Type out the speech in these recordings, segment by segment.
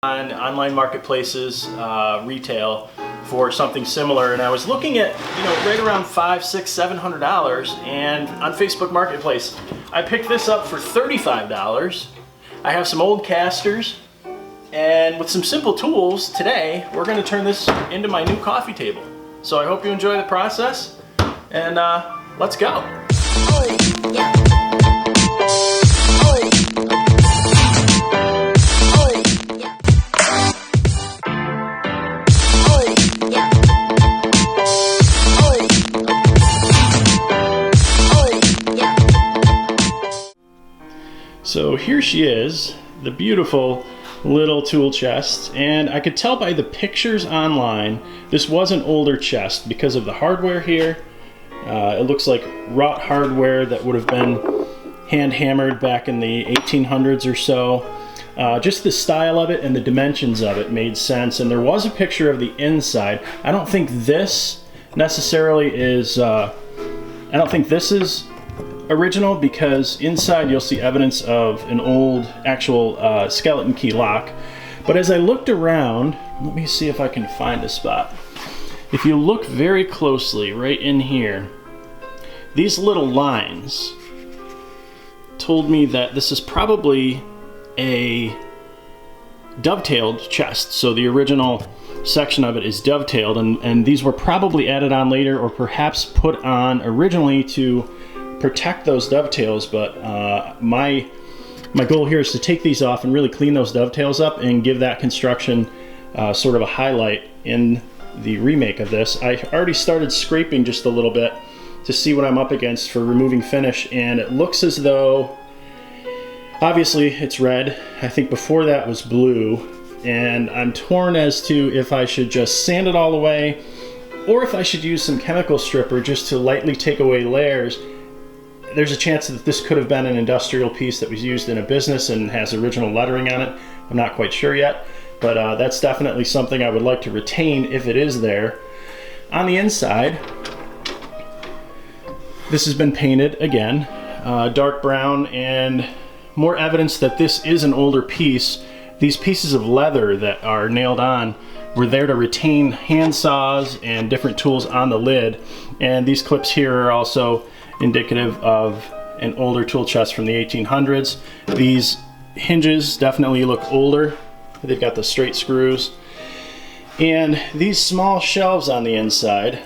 on online marketplaces, retail, for something similar, and I was looking at, right around $500, $600, $700, and on Facebook Marketplace, I picked this up for $35. I have some old casters, and with some simple tools today, we're going to turn this into my new coffee table. So I hope you enjoy the process, and let's go. So here she is, the beautiful little tool chest, and I could tell by the pictures online this was an older chest because of the hardware here. It looks like wrought hardware that would have been hand hammered back in the 1800s or so. Just the style of it and the dimensions of it made sense, and there was a picture of the inside. I don't think this necessarily is, I don't think this is original, because inside you'll see evidence of an old actual skeleton key lock. But as I looked around, let me see if I can find a spot. If you look very closely right in here, these little lines told me that this is probably a dovetailed chest. So the original section of it is dovetailed, and these were probably added on later, or perhaps put on originally to protect those dovetails, but my goal here is to take these off and really clean those dovetails up and give that construction sort of a highlight in the remake of this. I already started scraping just a little bit to see what I'm up against for removing finish, and it looks as though, obviously it's red. I think before that was blue, and I'm torn as to if I should just sand it all away or if I should use some chemical stripper just to lightly take away layers. There's a chance that this could have been an industrial piece that was used in a business and has original lettering on it. I'm not quite sure yet, but that's definitely something I would like to retain if it is there. On the inside, this has been painted again, dark brown, and more evidence that this is an older piece. These pieces of leather that are nailed on were there to retain hand saws and different tools on the lid, and these clips here are also indicative of an older tool chest from the 1800s. These hinges definitely look older. They've got the straight screws. And these small shelves on the inside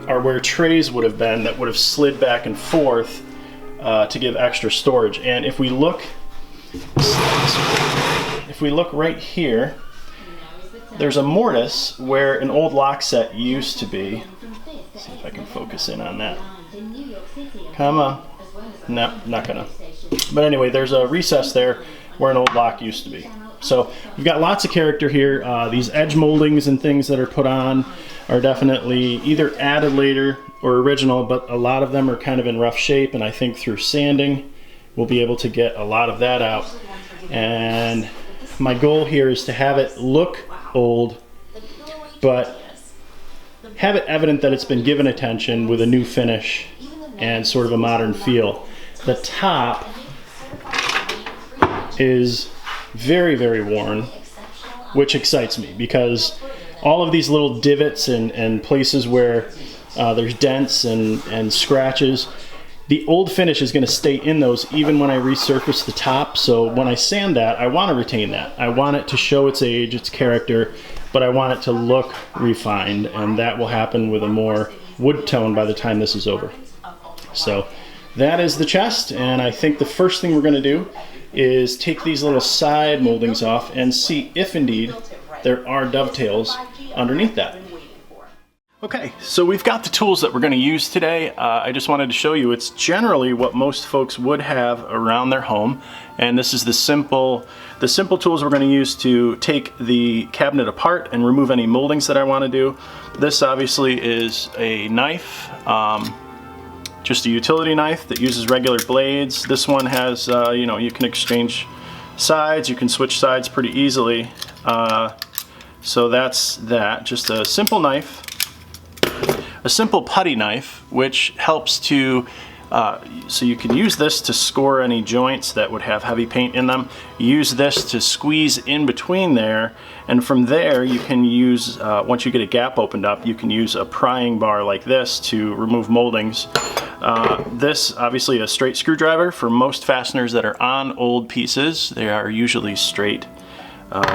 are where trays would have been that would have slid back and forth to give extra storage. And if we look right here, there's a mortise where an old lock set used to be. Let's see if I can focus in on that. Come on. No, not gonna. But anyway, there's a recess there where an old lock used to be. So you've got lots of character here. These edge moldings and things that are put on are definitely either added later or original, but a lot of them are kind of in rough shape, and I think through sanding we'll be able to get a lot of that out. And my goal here is to have it look old, but have it evident that it's been given attention with a new finish and sort of a modern feel. The top is very, very worn, which excites me because all of these little divots and places where there's dents and scratches, the old finish is going to stay in those even when I resurface the top. So when I sand that, I want to retain that. I want it to show its age, its character, but I want it to look refined, and that will happen with a more wood tone by the time this is over. So that is the chest, and I think the first thing we're going to do is take these little side moldings off and see if indeed there are dovetails underneath that. Okay, so we've got the tools that we're going to use today. I just wanted to show you it's generally what most folks would have around their home, and this is the simple tools we're going to use to take the cabinet apart and remove any moldings that I want to do. This obviously is a knife, just a utility knife that uses regular blades. This one has, you can exchange sides, you can switch sides pretty easily. So that's that, just a simple knife. A simple putty knife, which helps to So you can use this to score any joints that would have heavy paint in them. Use this to squeeze in between there, and from there you can use, once you get a gap opened up, you can use a prying bar like this to remove moldings. This, obviously a straight screwdriver. For most fasteners that are on old pieces, they are usually straight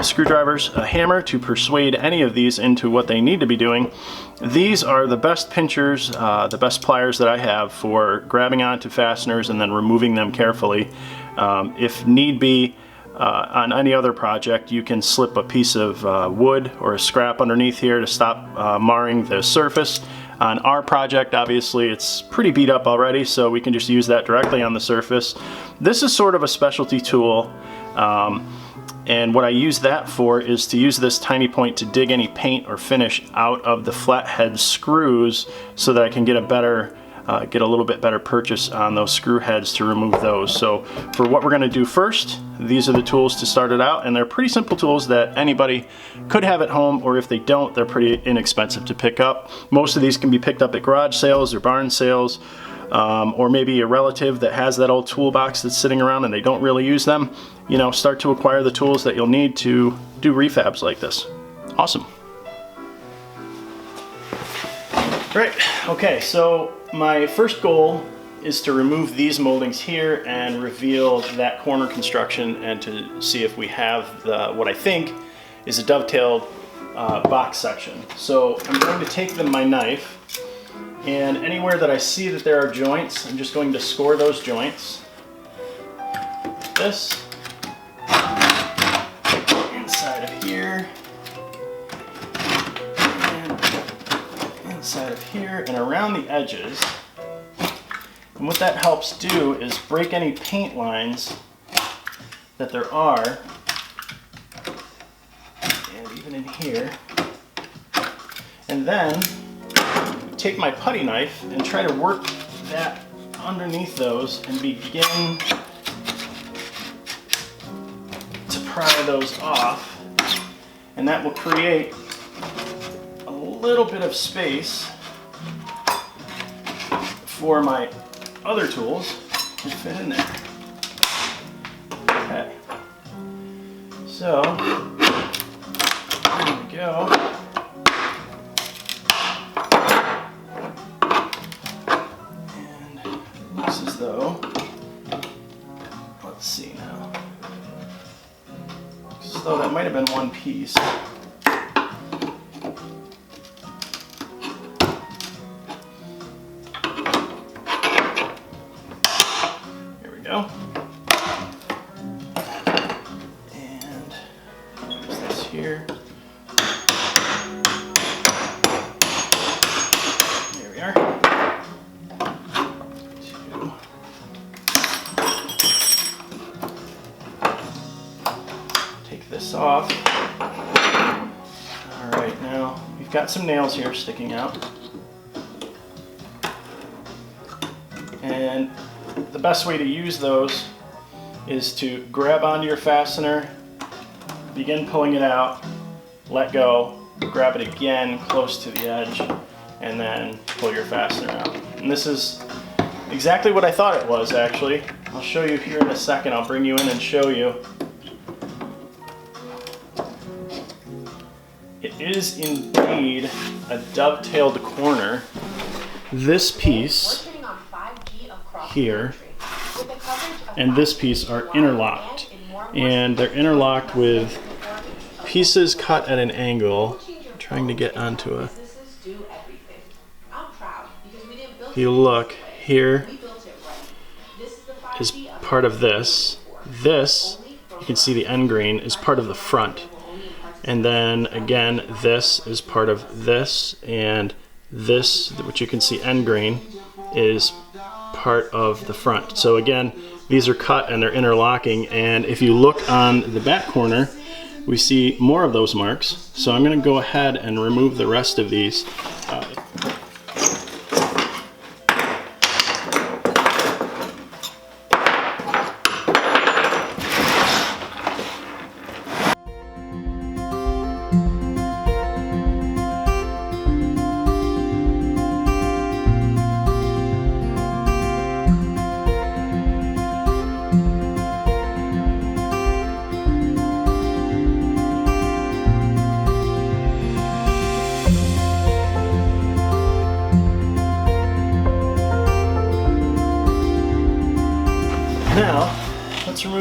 screwdrivers. A hammer to persuade any of these into what they need to be doing. These are the best pinchers, the best pliers that I have for grabbing onto fasteners and then removing them carefully. If need be, on any other project, you can slip a piece of wood or a scrap underneath here to stop marring the surface. On our project, obviously, it's pretty beat up already, so we can just use that directly on the surface. This is sort of a specialty tool. And what I use that for is to use this tiny point to dig any paint or finish out of the flathead screws so that I can get a little bit better purchase on those screw heads to remove those. So for what we're gonna do first, these are the tools to start it out, and they're pretty simple tools that anybody could have at home, or if they don't, they're pretty inexpensive to pick up. Most of these can be picked up at garage sales or barn sales, or maybe a relative that has that old toolbox that's sitting around and they don't really use them. You know, start to acquire the tools that you'll need to do refabs like this. Awesome. Great. Okay, so my first goal is to remove these moldings here and reveal that corner construction, and to see if we have what I think is a dovetailed box section. So I'm going to take my knife, and anywhere that I see that there are joints, I'm just going to score those joints. This, inside of here, and inside of here, and around the edges. And what that helps do is break any paint lines that there are, and even in here. And then take my putty knife and try to work that underneath those and begin to pry those off, and that will create a little bit of space for my other tools to fit in there. Okay, so there we go. Though, let's see now. So that might have been one piece. Here we go. And there's this here. There we are. This off. Alright, now we've got some nails here sticking out. And the best way to use those is to grab onto your fastener, begin pulling it out, let go, grab it again close to the edge, and then pull your fastener out. And this is exactly what I thought it was, actually. I'll show you here in a second. I'll bring you in and show you. It is indeed a dovetailed corner. This piece here and this piece are interlocked, and they're interlocked with pieces cut at an angle. I'm trying to get onto a... If you look here, is part of this. This, you can see the end grain, is part of the front. And then again, this is part of this, and this, which you can see end grain, is part of the front. So again, these are cut and they're interlocking, and if you look on the back corner, we see more of those marks. So I'm going to go ahead and remove the rest of these.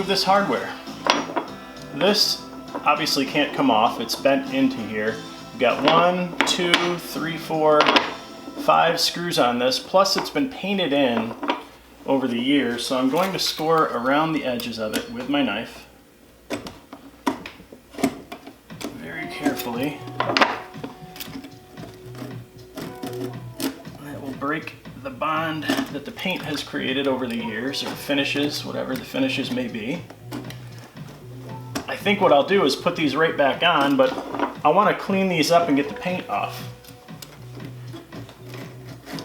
remove this hardware. This obviously can't come off, it's bent into here. We've got 1, 2, 3, 4, 5 screws on this, plus it's been painted in over the years, so I'm going to score around the edges of it with my knife. Very carefully. That will break the bond that the paint has created over the years, or finishes, whatever the finishes may be. I think what I'll do is put these right back on, but I want to clean these up and get the paint off,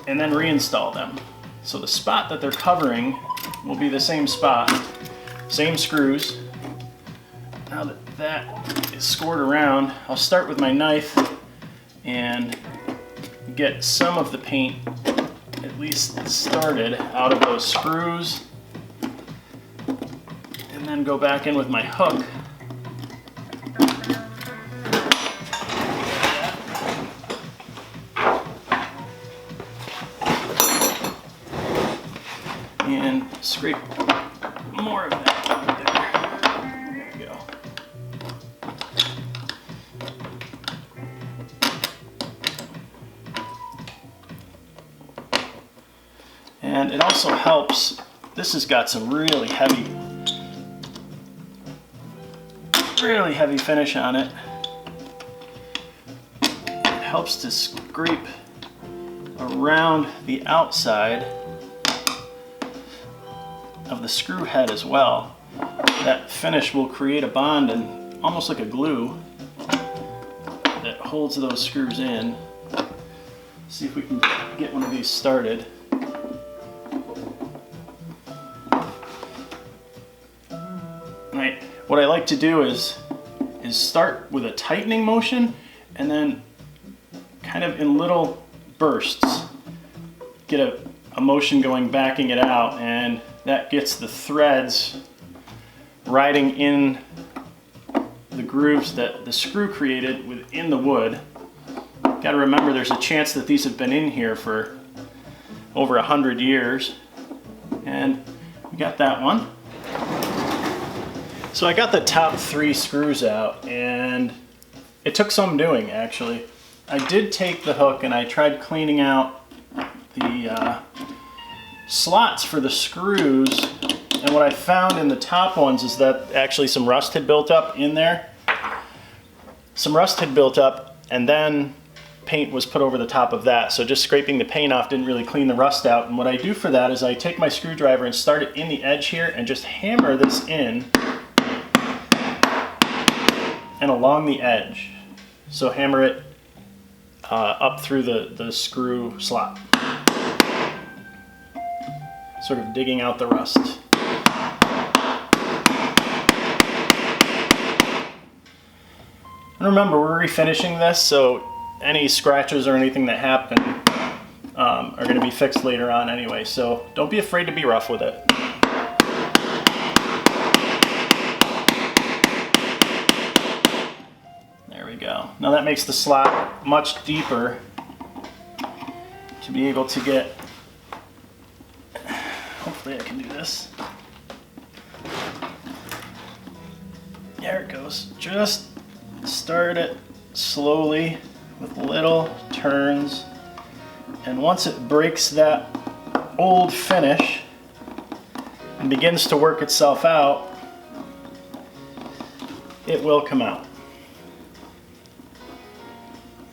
and then reinstall them. So the spot that they're covering will be the same spot, same screws. Now that that is scored around, I'll start with my knife and get some of the paint at least started out of those screws, and then go back in with my hook and scrape more of that out there. There we go. And it also helps, this has got some really heavy finish on it. It helps to scrape around the outside of the screw head as well. That finish will create a bond and almost like a glue that holds those screws in. See if we can get one of these started. Right. What I like to do is start with a tightening motion and then kind of in little bursts get a motion going, backing it out, and that gets the threads riding in the grooves that the screw created within the wood. Got to remember there's a chance that these have been in here for over 100 years. And we got that one. So I got the top 3 screws out, and it took some doing actually. I did take the hook and I tried cleaning out the slots for the screws, and what I found in the top ones is that actually some rust had built up in there. Some rust had built up, and then paint was put over the top of that, so just scraping the paint off didn't really clean the rust out. And what I do for that is I take my screwdriver and start it in the edge here and just hammer this in and along the edge. So hammer it up through the screw slot, sort of digging out the rust. And remember, we're refinishing this, so any scratches or anything that happen are going to be fixed later on anyway, so don't be afraid to be rough with it. There we go. Now that makes the slot much deeper to be able to get, hopefully I can do this. There it goes. Just start it slowly with little turns, and once it breaks that old finish and begins to work itself out, it will come out.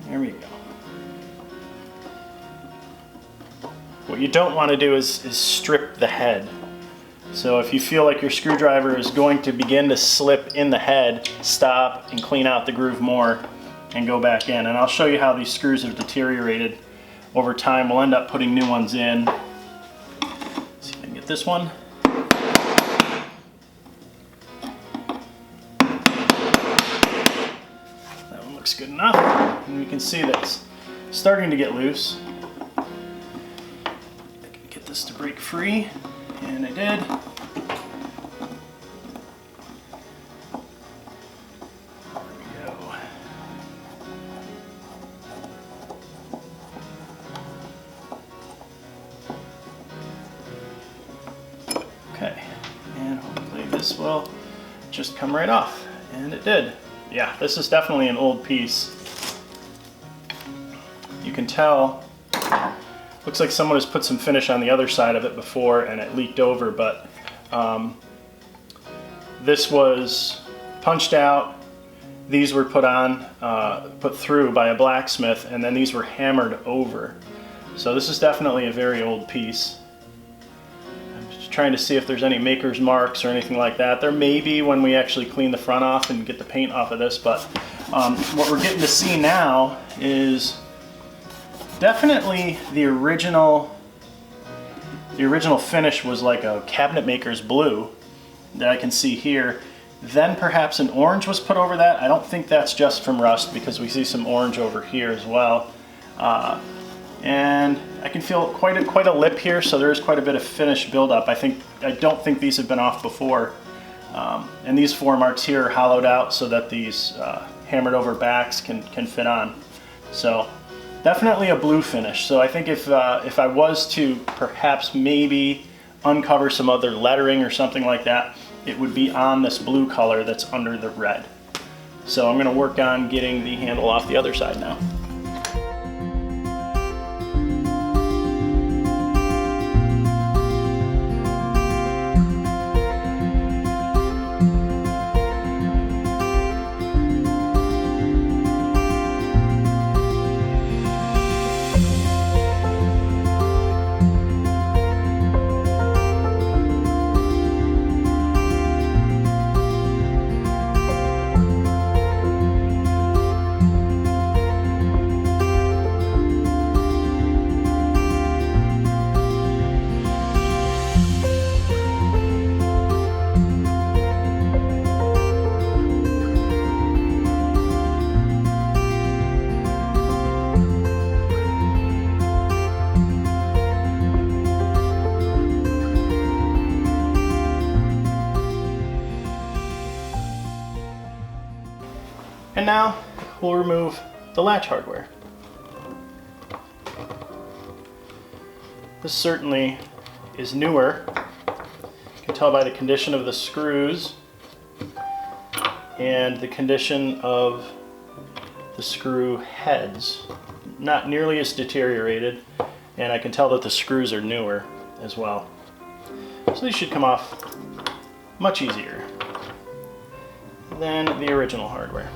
There we go. What you don't want to do is strip the head. So if you feel like your screwdriver is going to begin to slip in the head, stop and clean out the groove more and go back in. And I'll show you how these screws have deteriorated over time. We'll end up putting new ones in. Let's see if I can get this one. That one looks good enough. And we can see that it's starting to get loose. I can get this to break free. And I did. There we go. Okay, and hopefully this this will just come right off. And it did. Yeah, this is definitely an old piece. You can tell, looks like someone has put some finish on the other side of it before and it leaked over, but this was punched out. These were put through by a blacksmith, and then these were hammered over. So this is definitely a very old piece. I'm just trying to see if there's any maker's marks or anything like that. There may be when we actually clean the front off and get the paint off of this, but what we're getting to see now is definitely the original finish was like a cabinet maker's blue that I can see here. Then perhaps an orange was put over that. I don't think that's just from rust because we see some orange over here as well. And I can feel quite a lip here, so there is quite a bit of finish buildup. I don't think these have been off before. And these 4 marks here are hollowed out so that these hammered over backs can fit on. So definitely a blue finish. So I think if I was to perhaps maybe uncover some other lettering or something like that, it would be on this blue color that's under the red. So I'm going to work on getting the handle off the other side now. And now we'll remove the latch hardware. This certainly is newer. You can tell by the condition of the screws and the condition of the screw heads. Not nearly as deteriorated, and I can tell that the screws are newer as well. So these should come off much easier than the original hardware.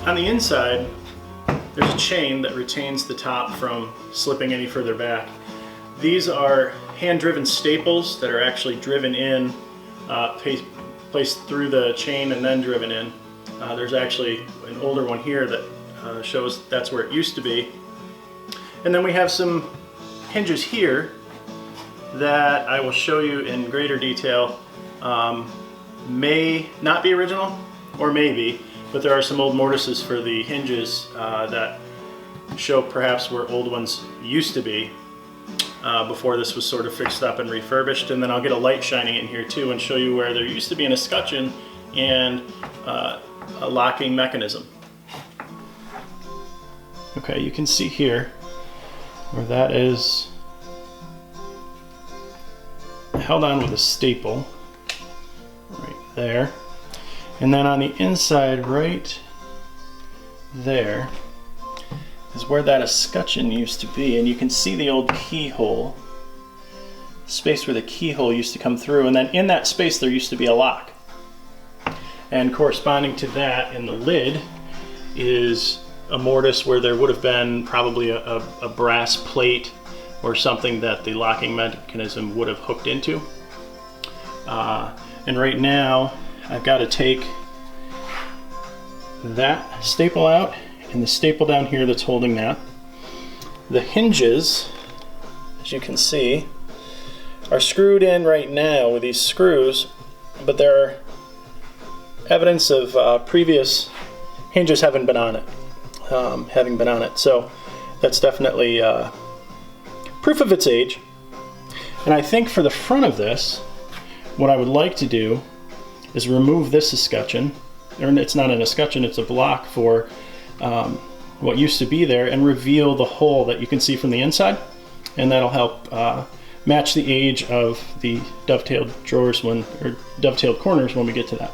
On the inside, there's a chain that retains the top from slipping any further back. These are hand-driven staples that are actually driven in, placed through the chain and then driven in. There's actually an older one here that shows that's where it used to be. And then we have some hinges here that I will show you in greater detail. May not be original, or maybe, but there are some old mortises for the hinges that show perhaps where old ones used to be before this was sort of fixed up and refurbished. And then I'll get a light shining in here too and show you where there used to be an escutcheon and a locking mechanism. Okay, you can see here where that is held on with a staple right there. And then on the inside right there is where that escutcheon used to be, and you can see the old keyhole, space where the keyhole used to come through, and then in that space there used to be a lock. And corresponding to that in the lid is a mortise where there would have been probably a brass plate or something that the locking mechanism would have hooked into. And right now I've got to take that staple out and the staple down here that's holding that. The hinges, as you can see, are screwed in right now with these screws, but there are evidence of previous hinges having been on it. So that's definitely proof of its age. And I think for the front of this, what I would like to do is remove this escutcheon, or it's not an escutcheon, it's a block for what used to be there, and reveal the hole that you can see from the inside, and that'll help match the age of the dovetailed drawers or dovetailed corners when we get to that.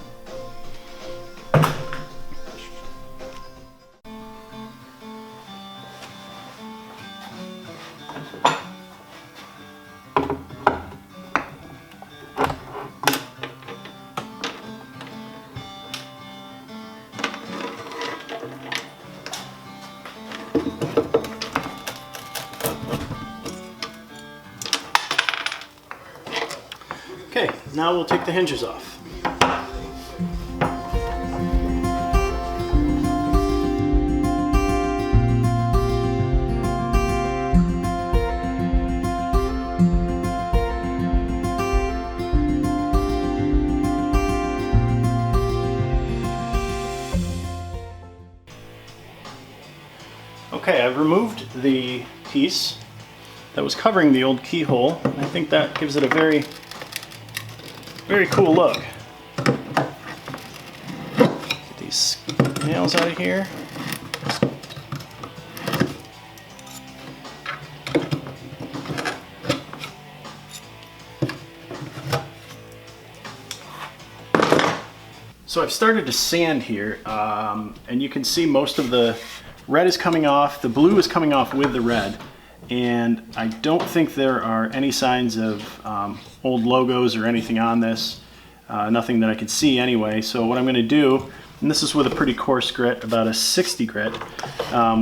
Okay, now we'll take the hinges off. Okay, I've removed the piece that was covering the old keyhole. I think that gives it a very cool look. Get these nails out of here. So I've started to sand here, and you can see most of the red is coming off, the blue is coming off with the red, and I don't think there are any signs of old logos or anything on this, nothing that I could see anyway. So what I'm going to do, and this is with a pretty coarse grit, about a 60 grit,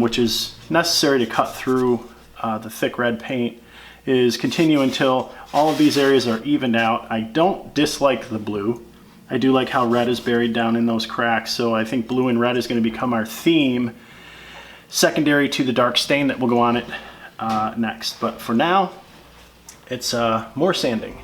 which is necessary to cut through the thick red paint, is continue until all of these areas are evened out. I don't dislike the blue. I do like how red is buried down in those cracks, so I think blue and red is going to become our theme, secondary to the dark stain that will go on it next. But for now, it's more sanding.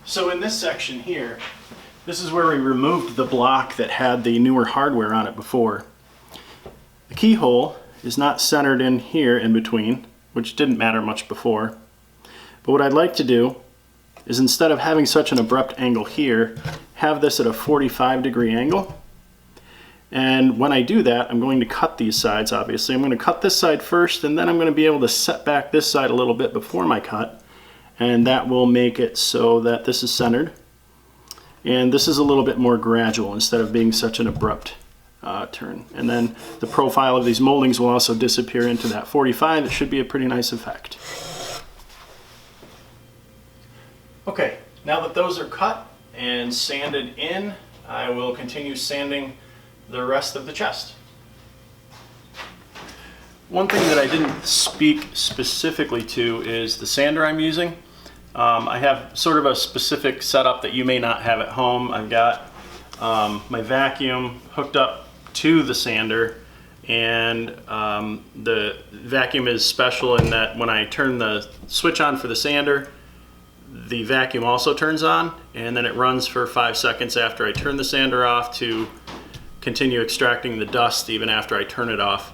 So in this section here, this is where we removed the block that had the newer hardware on it before. The keyhole is not centered in here in between, which didn't matter much before. But what I'd like to do is, instead of having such an abrupt angle here, have this at a 45-degree angle. And when I do that, I'm going to cut these sides, obviously. I'm going to cut this side first, and then I'm going to be able to set back this side a little bit before my cut. And that will make it so that this is centered. And this is a little bit more gradual instead of being such an abrupt turn. And then the profile of these moldings will also disappear into that 45. It should be a pretty nice effect. Okay, now that those are cut and sanded in, I will continue sanding the rest of the chest. One thing that I didn't speak specifically to is the sander I'm using. I have sort of a specific setup that you may not have at home. I've got my vacuum hooked up to the sander, and the vacuum is special in that when I turn the switch on for the sander, the vacuum also turns on, and then it runs for 5 seconds after I turn the sander off to continue extracting the dust even after I turn it off.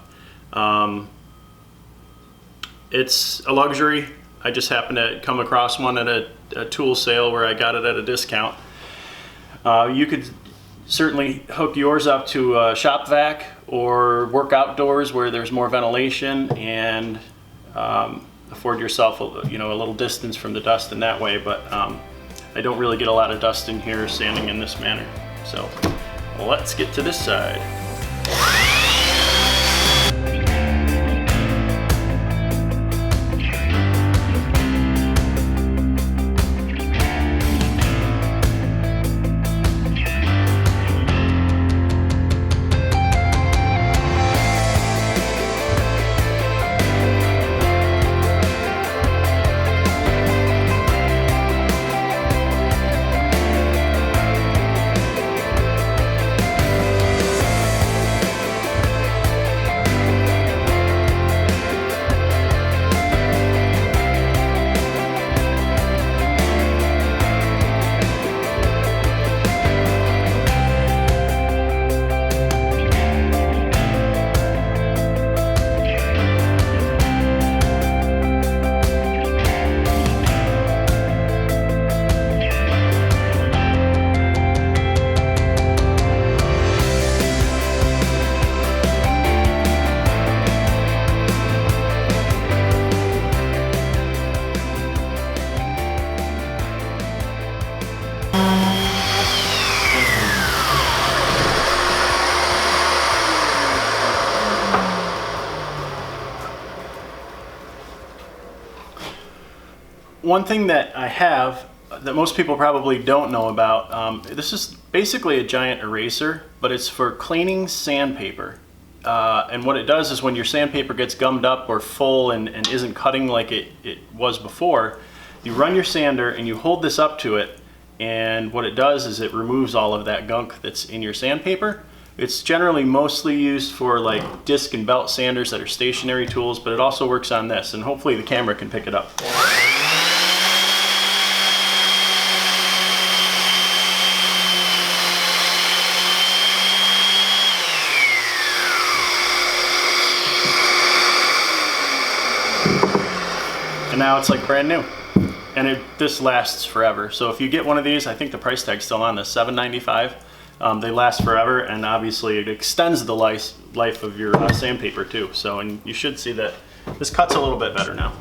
It's a luxury. I just happened to come across one at a tool sale where I got it at a discount. You could certainly hook yours up to a shop vac or work outdoors where there's more ventilation and afford yourself a little distance from the dust in that way, but I don't really get a lot of dust in here sanding in this manner. So let's get to this side. One thing that I have that most people probably don't know about, this is basically a giant eraser, but it's for cleaning sandpaper. And what it does is when your sandpaper gets gummed up or full and isn't cutting like it was before, you run your sander and you hold this up to it, and what it does is it removes all of that gunk that's in your sandpaper. It's generally mostly used for like disc and belt sanders that are stationary tools, but it also works on this, and hopefully the camera can pick it up. And now it's like brand new, and this lasts forever. So if you get one of these, I think the price tag's still on this, $7.95. They last forever, and obviously it extends the life of your sandpaper too. So, and you should see that this cuts a little bit better now.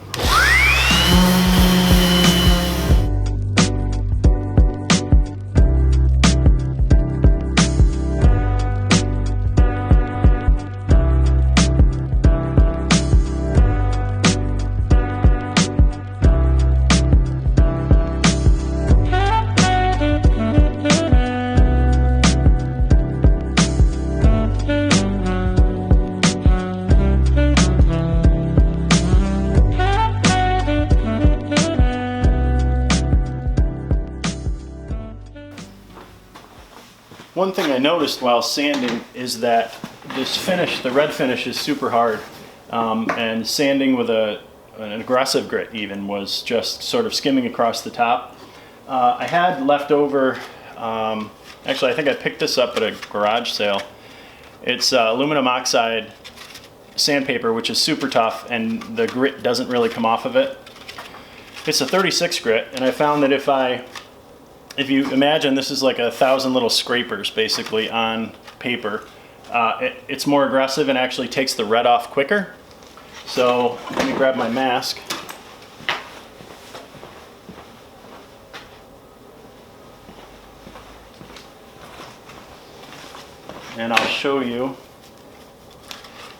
One thing I noticed while sanding is that this finish, the red finish, is super hard, and sanding with an aggressive grit even was just sort of skimming across the top. I had leftover, actually I think I picked this up at a garage sale. It's aluminum oxide sandpaper, which is super tough, and the grit doesn't really come off of it. It's a 36 grit, and I found that if you imagine this is like 1,000 little scrapers basically on paper, it's more aggressive and actually takes the red off quicker. So let me grab my mask. And I'll show you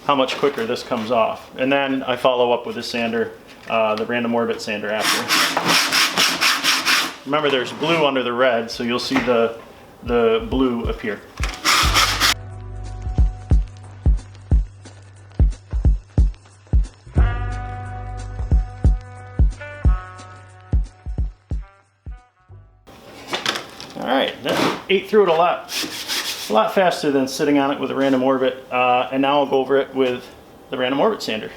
how much quicker this comes off. And then I follow up with a sander, the Random Orbit sander after. Remember, there's blue under the red, so you'll see the the blue appear. All right, that ate through it a lot faster than sitting on it with a random orbit. And now I'll go over it with the random orbit sander.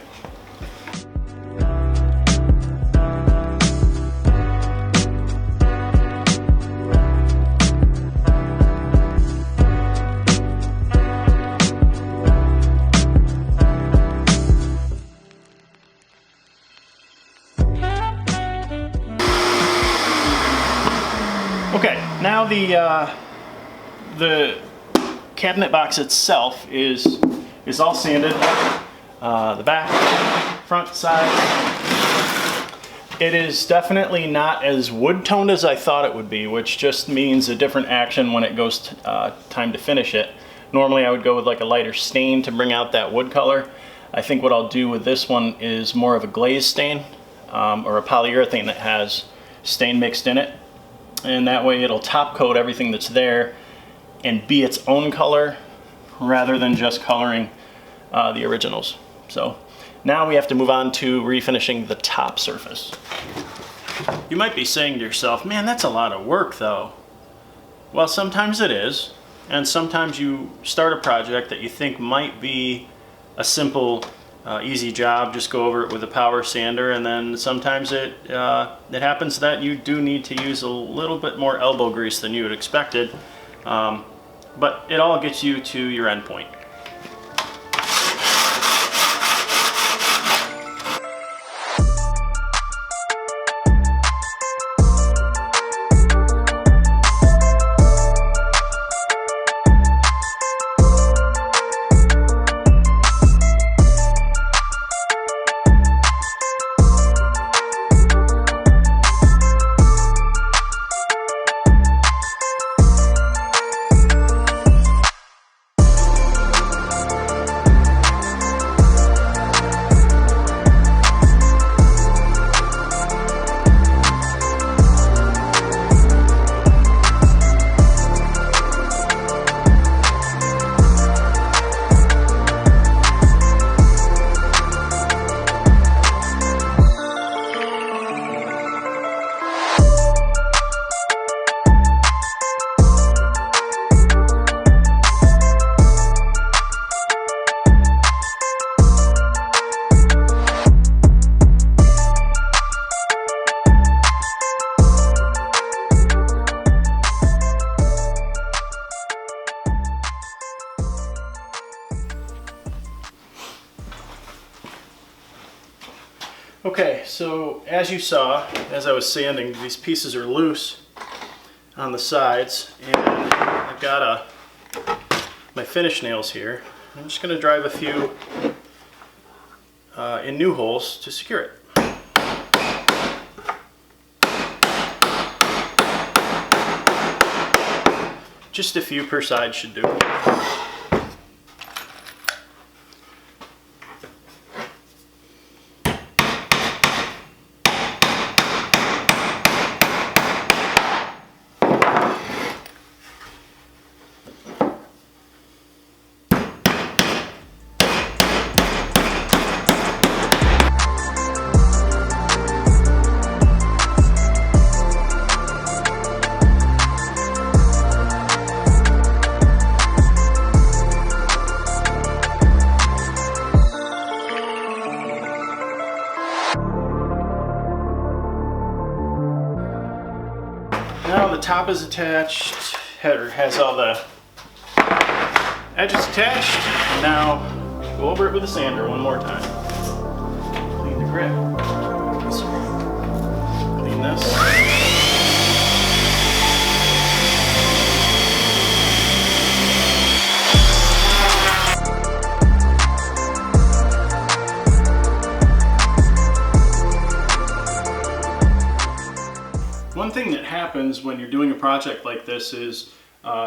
Okay, now the cabinet box itself is all sanded. The back, front, side. It is definitely not as wood toned as I thought it would be, which just means a different action when it goes time to finish it. Normally I would go with like a lighter stain to bring out that wood color. I think what I'll do with this one is more of a glaze stain or a polyurethane that has stain mixed in it. And that way it'll top coat everything that's there and be its own color rather than just coloring the originals. So now we have to move on to refinishing the top surface. You might be saying to yourself, man, that's a lot of work though. Well, sometimes it is, and sometimes you start a project that you think might be a simple easy job, just go over it with a power sander, and then sometimes it happens that you do need to use a little bit more elbow grease than you had expected, but it all gets you to your end point. Okay, so as you saw, as I was sanding, these pieces are loose on the sides, and I've got my finish nails here. I'm just going to drive a few in new holes to secure it. Just a few per side should do. Now the top is attached, header has all the edges attached. Now go over it with a sander one more time. Clean the grip. Clean this. One thing that happens when you're doing a project like this is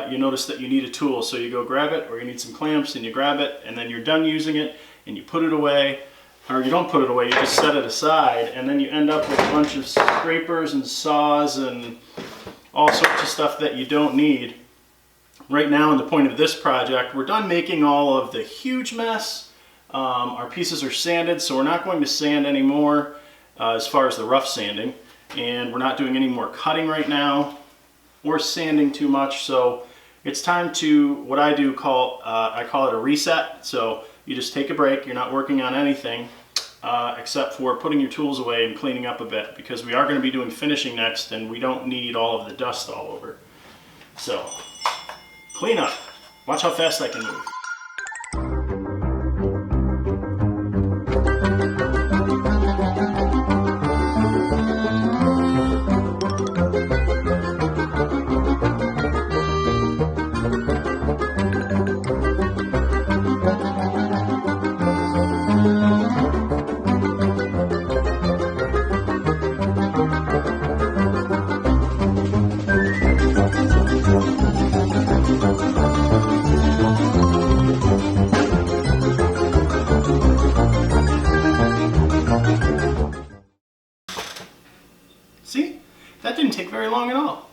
you notice that you need a tool, so you go grab it, or you need some clamps and you grab it, and then you're done using it and you put it away, or you don't put it away, you just set it aside, and then you end up with a bunch of scrapers and saws and all sorts of stuff that you don't need right now, in the point of this project, we're done making all of the huge mess. Our pieces are sanded, so we're not going to sand anymore as far as the rough sanding. And we're not doing any more cutting right now or sanding too much. So it's time to, what I do I call it a reset. So you just take a break. You're not working on anything except for putting your tools away and cleaning up a bit, because we are going to be doing finishing next and we don't need all of the dust all over. So clean up. Watch how fast I can move. See? That didn't take very long at all.